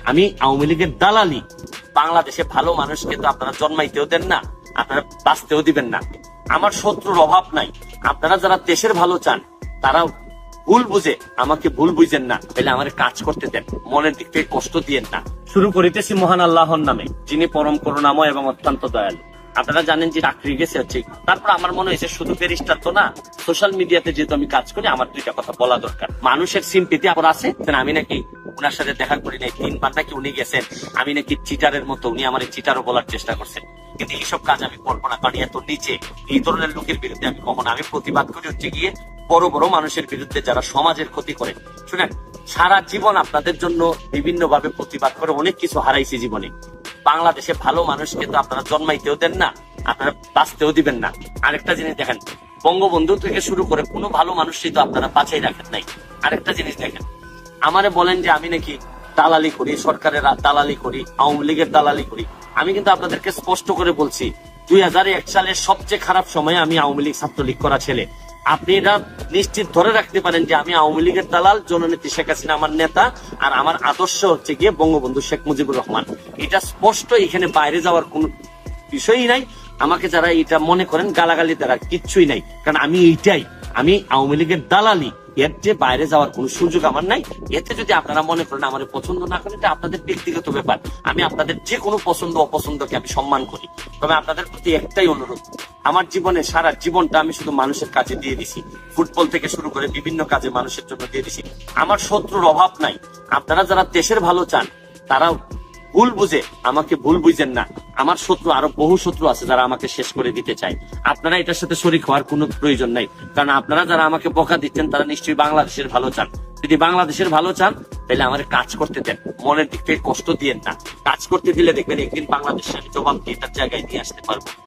আমি আওয়ামী লীগের দালালি। বাংলাদেশে ভালো মানুষকে তো আপনারা জন্মাইতেও দেন না, আপনারা বাঁচতেও দিবেন না। আমার শত্রুর অভাব নাই। আপনারা যারা দেশের ভালো চান তারা ভুল বুঝে আমাকে ভুল বুঝেন না, তাহলে আমার কাজ করতে দেন, মনের দিক থেকে কষ্ট দিয়েন না। শুরু করিতেছি মহান আল্লাহর নামে, যিনি পরম করুণাময় এবং অত্যন্ত দয়ালু। আপনারা জানেন যে চাকরি গেছে হচ্ছে, তারপর আমার মনে হয়েছে শুধু ফেরিস্টার তো না, সোশ্যাল মিডিয়াতে যেহেতু আমি কাজ করি, আমার দুইটা কথা বলা দরকার। মানুষের সিম্পিতি আবার আছে, আমি নাকি উনার সাথে দেখা করি নাই, 3 বার নাকি উনি গেছেন, আমি নাকি চিটারের মতো, উনি আমার চিটারও বলার চেষ্টা করছেন। কিন্তু এইসব কাজ আমি করবো না, কারণ এত নিচে এই ধরনের লোকের বিরুদ্ধে আমি কখনো, আমি প্রতিবাদ করি হচ্ছে গিয়ে বড় বড় মানুষের বিরুদ্ধে যারা সমাজের ক্ষতি করে। শুনেন, সারা জীবন আপনাদের জন্য বিভিন্ন ভাবে প্রতিবাদ করে অনেক কিছু হারাইছি জীবনে। বাংলাদেশে ভালো মানুষকে তো আপনারা জন্মাইতেও দেন না, আপনারা বাঁচতেও দিবেন না। আরেকটা জিনিস দেখেন, বঙ্গবন্ধু থেকে শুরু করে কোনো ভালো মানুষই তো আপনারা বাঁচাই রাখেন নাই। আরেকটা জিনিস দেখেন, আমারে বলেন যে আমি নাকি দালালি করি, সরকারের দালালি করি, আওয়ামী লীগের দালালি করি। আমি কিন্তু আপনাদেরকে স্পষ্ট করে বলছি, 2001 সালের সবচেয়ে খারাপ সময়ে আমি আওয়ামী লীগ ছাত্রলীগ করা ছেলে। আপনি এটা নিশ্চিত ধরে রাখতে পারেন যে আমি আওয়ামী লীগের দালাল, জননেত্রী শেখ হাসিনা আমার নেতা, আর আমার আদর্শ হচ্ছে গিয়ে বঙ্গবন্ধু শেখ মুজিবুর রহমান। এটা স্পষ্ট, এখানে বাইরে যাওয়ার কোন বিষয়ই নাই। আমাকে যারা এটা মনে করেন গালাগালি তারা কিচ্ছুই নাই, কারণ আমি এইটাই, আমি আওয়ামী লীগের দালালি। এর যে বাইরে যাওয়ার কোন সুযোগ আমার নাই। এতে যদি আপনারা মনে করেন আমার পছন্দ না করেন, এটা আপনাদের ব্যক্তিগত ব্যাপার। আমি আপনাদের যে কোনো পছন্দ অপছন্দকে আমি সম্মান করি। তবে আপনাদের প্রতি একটাই অনুরোধ, আমার জীবনে সারা জীবনটা আমি শুধু মানুষের কাছে দিয়ে দিছি, ফুটবল থেকে শুরু করে বিভিন্ন কাজে মানুষের জন্য দিয়ে দিছি। আমার শত্রুর অভাব নাই। আপনারা যারা দেশের ভালো চান তারা ভুল বুঝে আমাকে ভুল বুঝেন না। আমার শত্রু আরো বহু শত্রু আছে যারা আমাকে শেষ করে দিতে চায়। আপনারা এটার সাথে শরীক হওয়ার কোনো প্রয়োজন নাই, কারণ আপনারা যারা আমাকে বকা দিচ্ছেন তারা নিশ্চয়ই বাংলাদেশের ভালো চান। যদি বাংলাদেশের ভালো চান তাহলে আমার কাজ করতে দেন, মনের দিক থেকে কষ্ট দিয়েন না। কাজ করতে দিলে দেখবেন একদিন বাংলাদেশে আমি জবাবদিহিতার জায়গায় নিয়ে আসতে পারবো।